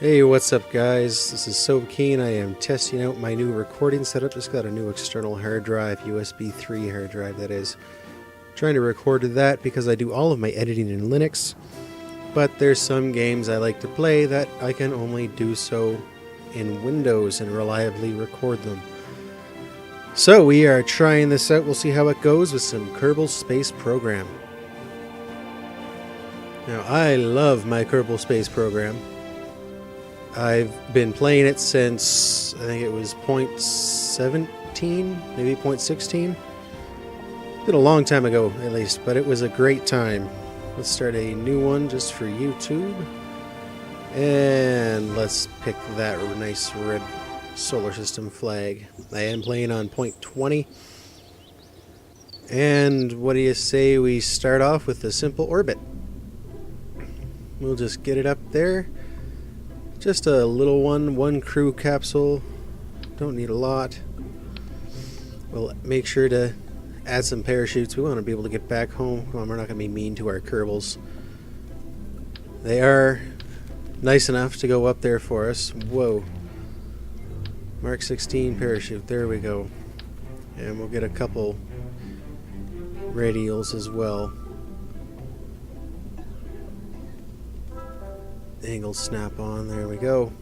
Hey, what's up guys? This is SovahTest. I am testing out my new recording setup. Just got a new external hard drive, USB 3 hard drive that is. Trying to record to that because I do all of my editing in Linux, but there's some games I like to play that I can only do so in Windows and reliably record them. So we are trying this out. We'll see how it goes with some Kerbal Space Program. Now I love my Kerbal Space Program. I've been playing it since, I think it was 0.17, maybe 0.16. Been a long time ago, at least, but it was a great time. Let's start a new one just for YouTube. And let's pick that nice red solar system flag. I am playing on 0.20. And what do you say we start off with a simple orbit? We'll just get it up there. Just a little one crew capsule. Don't need a lot. We'll make sure to add some parachutes. We want to be able to get back home. Well, we're not going to be mean to our Kerbals. They are nice enough to go up there for us. Whoa. Mark 16 parachute. There we go. And we'll get a couple radials as well. Angle snap on, there we go.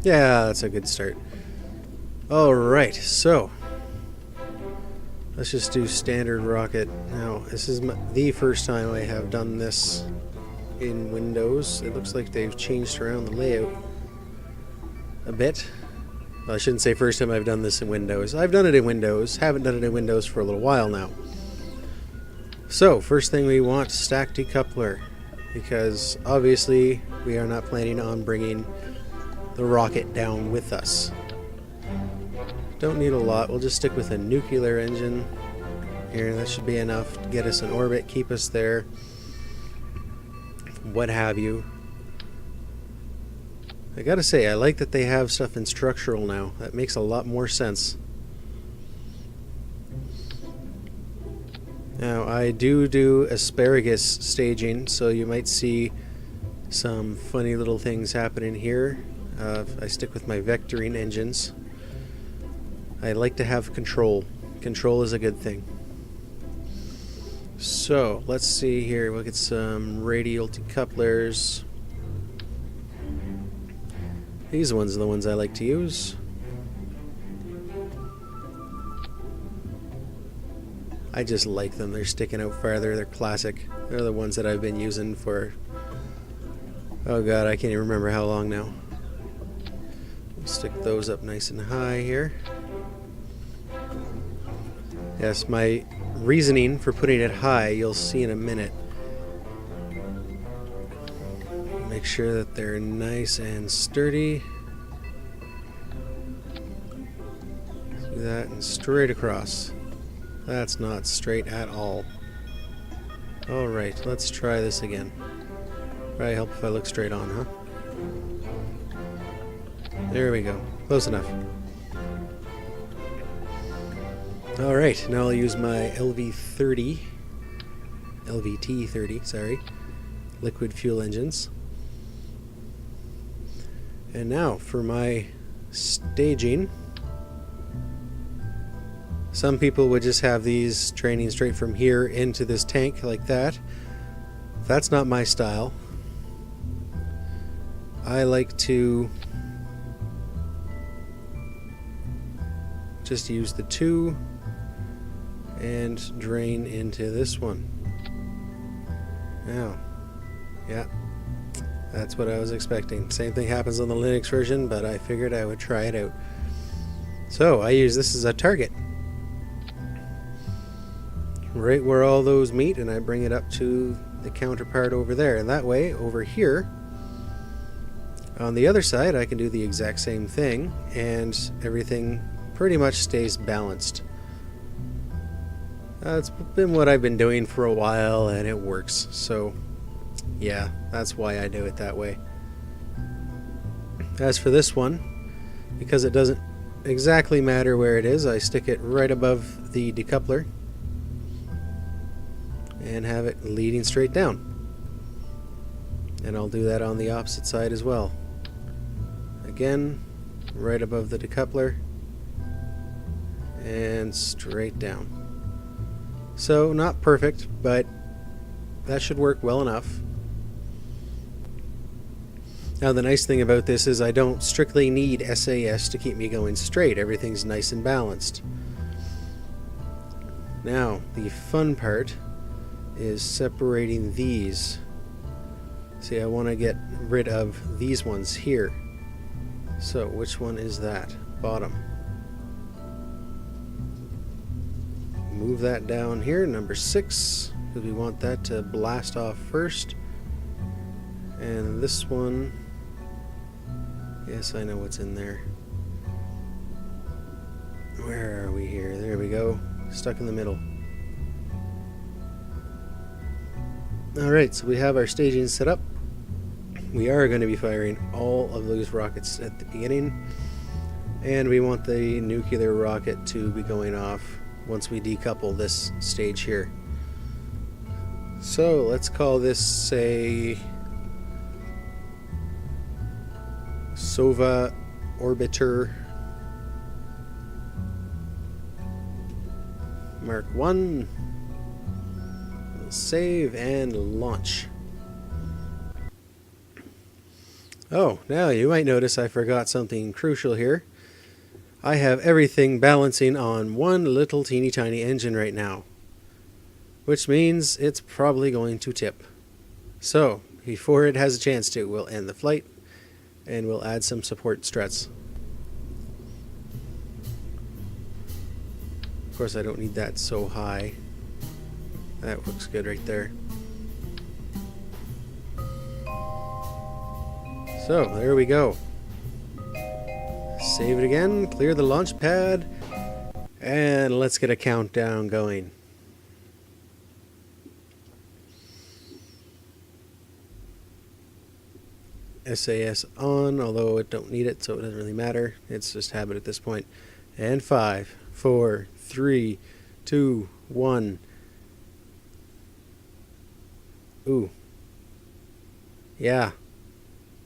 Yeah, that's a good start. Alright, so let's just do standard rocket. Now, this is the first time I have done this in Windows. It looks like they've changed around the layout a bit. Well, I shouldn't say first time I've done this in Windows. I've done it in Windows, haven't done it in Windows for a little while now. So, first thing we want, stack decoupler. Because obviously we are not planning on bringing the rocket down with us. Don't need a lot. We'll just stick with a nuclear engine here. That should be enough to get us in orbit, keep us there, what have you. I gotta say, I like that they have stuff in structural now. That makes a lot more sense. Now, I do asparagus staging, so you might see some funny little things happening here. I stick with my vectoring engines. I like to have control. Control is a good thing. So, let's see here. We'll get some radial decouplers. These ones are the ones I like to use. I just like them. They're sticking out farther. They're classic. They're the ones that I've been using for, oh god, I can't even remember how long now. We'll stick those up nice and high here. Yes, my reasoning for putting it high, you'll see in a minute. Make sure that they're nice and sturdy. Do that and straight across. That's not straight at all. Alright, let's try this again. Probably help if I look straight on, huh? There we go. Close enough. Alright, now I'll use my LVT-30, sorry, liquid fuel engines. And now for my staging. Some people would just have these training straight from here into this tank like that. That's not my style. I like to just use the two and drain into this one. Now, yeah, that's what I was expecting. Same thing happens on the Linux version, but I figured I would try it out. So I use this as a target. Right where all those meet, and I bring it up to the counterpart over there, and that way over here on the other side I can do the exact same thing and everything pretty much stays balanced. It's been what I've been doing for a while and it works, so yeah, that's why I do it that way. As for this one, because it doesn't exactly matter where it is, I stick it right above the decoupler and have it leading straight down. And I'll do that on the opposite side as well. Again, right above the decoupler, and straight down. So, not perfect, but that should work well enough. Now, the nice thing about this is I don't strictly need SAS to keep me going straight. Everything's nice and balanced. Now, the fun part is separating these. See, I want to get rid of these ones here. So, which one is that? Bottom. Move that down here, number 6, because we want that to blast off first. And this one, yes, I know what's in there. Where are we here? There we go. Stuck in the middle. Alright, so we have our staging set up. We are going to be firing all of those rockets at the beginning. And we want the nuclear rocket to be going off once we decouple this stage here. So let's call this, say, Sova Orbiter Mark 1. We'll save and launch. Oh, now you might notice I forgot something crucial here. I have everything balancing on one little teeny tiny engine right now, which means it's probably going to tip. So, before it has a chance to, we'll end the flight and we'll add some support struts. Of course, I don't need that so high. That looks good right there. So, there we go. Save it again, clear the launch pad, and let's get a countdown going. SAS on, although I don't need it, so it doesn't really matter. It's just habit at this point. And 5, 4, 3, 2, 1. Ooh. Yeah.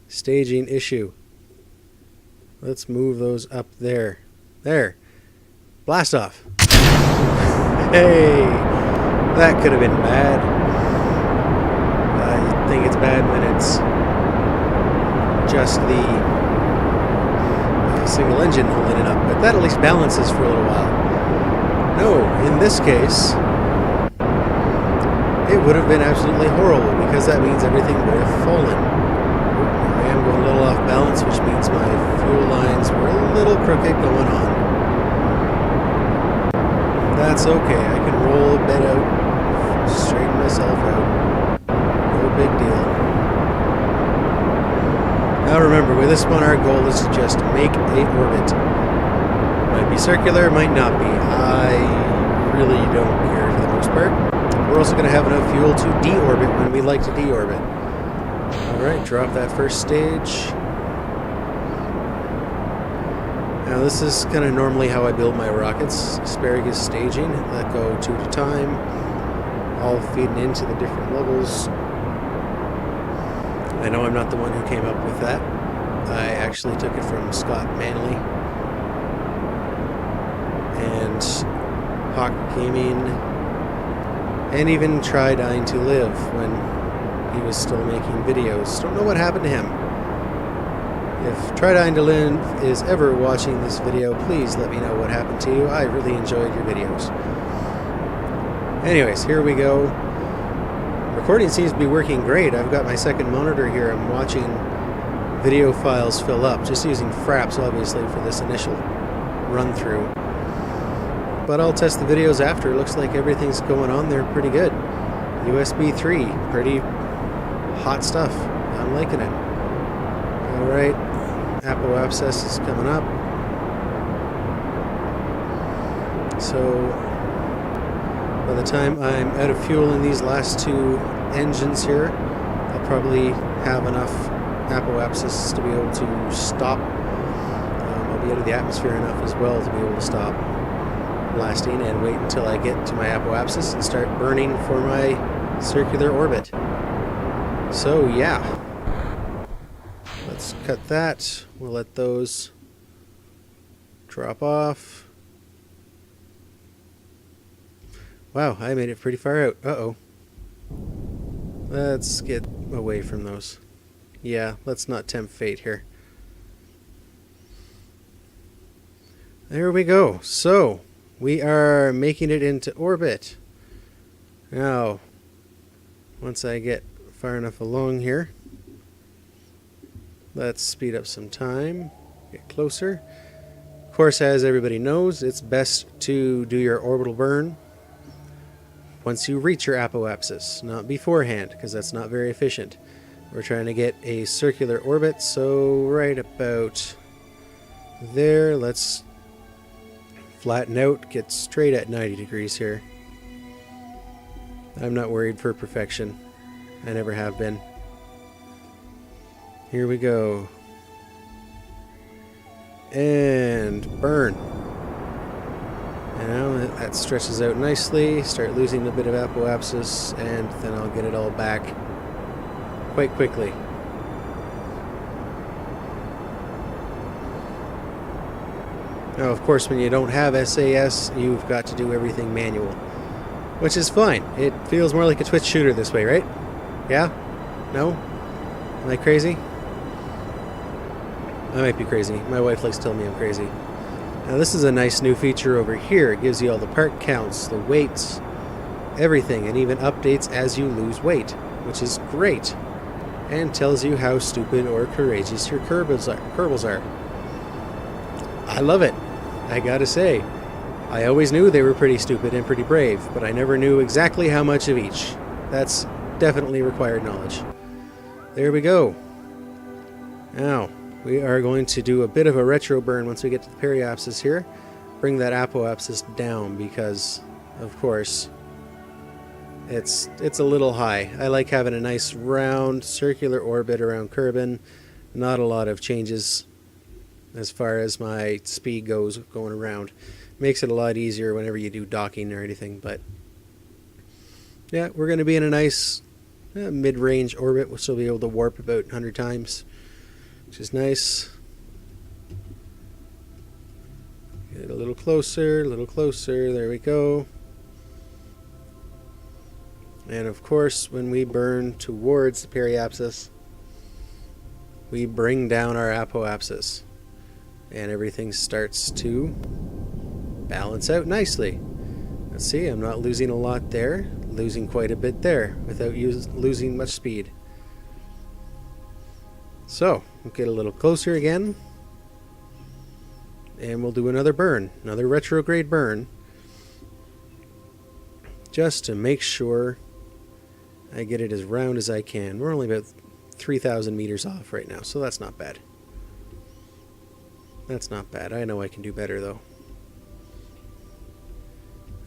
Staging issue. Let's move those up there. There. Blast off. Hey! That could have been bad. I think it's bad when it's just the single engine holding it up, but that at least balances for a little while. No, in this case, it would have been absolutely horrible because that means everything would have fallen. I am going a little off balance, which means my fuel lines were a little crooked going on. That's okay, I can roll a bit out, straighten myself out. No big deal. Now remember, with this one our goal is to just make a orbit. Might be circular, might not be. I really don't care for the most part. We're also going to have enough fuel to deorbit when we like to deorbit. Alright, drop that first stage. Now this is kind of normally how I build my rockets. Asparagus staging, let go 2 at a time, all feeding into the different levels. I know I'm not the one who came up with that. I actually took it from Scott Manley and Hawk Gaming, and even Try Dying to Live when he was still making videos. Don't know what happened to him. If Try Dying to Live is ever watching this video, please let me know what happened to you. I really enjoyed your videos. Anyways, here we go. Recording seems to be working great. I've got my second monitor here. I'm watching video files fill up, just using Fraps obviously for this initial run through. But I'll test the videos after. It looks like everything's going on there pretty good. USB 3, pretty hot stuff. I'm liking it. Alright, apoapsis is coming up. So by the time I'm out of fuel in these last 2 engines here, I'll probably have enough apoapsis to be able to stop. I'll be out of the atmosphere enough as well to be able to stop blasting and wait until I get to my apoapsis and start burning for my circular orbit. So yeah, let's cut that. We'll let those drop off. Wow, I made it pretty far out. Uh-oh. Let's get away from those. Yeah, let's not tempt fate here. There we go. So, we are making it into orbit. Now, once I get far enough along here, let's speed up some time, get closer. Of course, as everybody knows, it's best to do your orbital burn once you reach your apoapsis, not beforehand, because that's not very efficient. We're trying to get a circular orbit, so right about there, let's flatten out, get straight at 90 degrees here. I'm not worried for perfection. I never have been. Here we go. And burn. And now that stretches out nicely. Start losing a bit of apoapsis, and then I'll get it all back quite quickly. Now, of course, when you don't have SAS, you've got to do everything manual, which is fine. It feels more like a Twitch shooter this way, right? Yeah? No? Am I crazy? I might be crazy. My wife likes to tell me I'm crazy. Now, this is a nice new feature over here. It gives you all the part counts, the weights, everything, and even updates as you lose weight, which is great, and tells you how stupid or courageous your Kerbals are. I love it. I gotta say, I always knew they were pretty stupid and pretty brave, but I never knew exactly how much of each. That's definitely required knowledge. There we go. Now, we are going to do a bit of a retro burn once we get to the periapsis here. Bring that apoapsis down because, of course, it's a little high. I like having a nice round circular orbit around Kerbin. Not a lot of changes as far as my speed goes going around. Makes it a lot easier whenever you do docking or anything, but yeah, we're going to be in a nice mid-range orbit. We'll still be able to warp about 100 times, which is nice. Get a little closer, there we go. And of course, when we burn towards the periapsis, we bring down our apoapsis, and everything starts to balance out nicely. Let's see, I'm not losing a lot there, losing quite a bit there without losing much speed. So, we'll get a little closer again, and we'll do another burn, another retrograde burn, just to make sure I get it as round as I can. We're only about 3,000 meters off right now, so that's not bad. That's not bad. I know I can do better, though.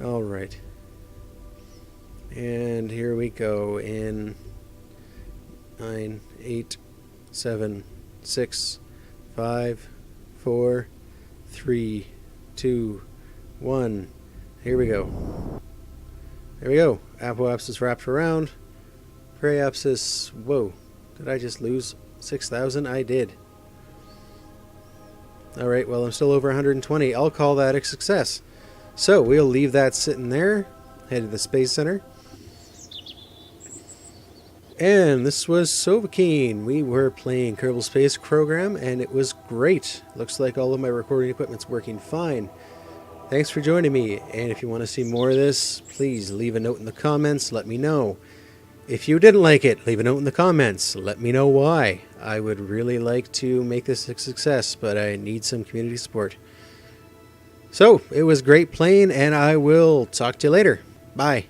Alright. And here we go in 9, 8, 7, 6, 5, 4, 3, 2, 1. Here we go. There we go. Apoapsis wrapped around. Periapsis. Whoa. Did I just lose 6,000? I did. Alright, well, I'm still over 120. I'll call that a success. So, we'll leave that sitting there. Head to the Space Center. And this was SovahKeen. We were playing Kerbal Space Program, and it was great. Looks like all of my recording equipment's working fine. Thanks for joining me, and if you want to see more of this, please leave a note in the comments, let me know. If you didn't like it, leave a note in the comments, let me know why. I would really like to make this a success, but I need some community support. So, it was great playing, and I will talk to you later. Bye.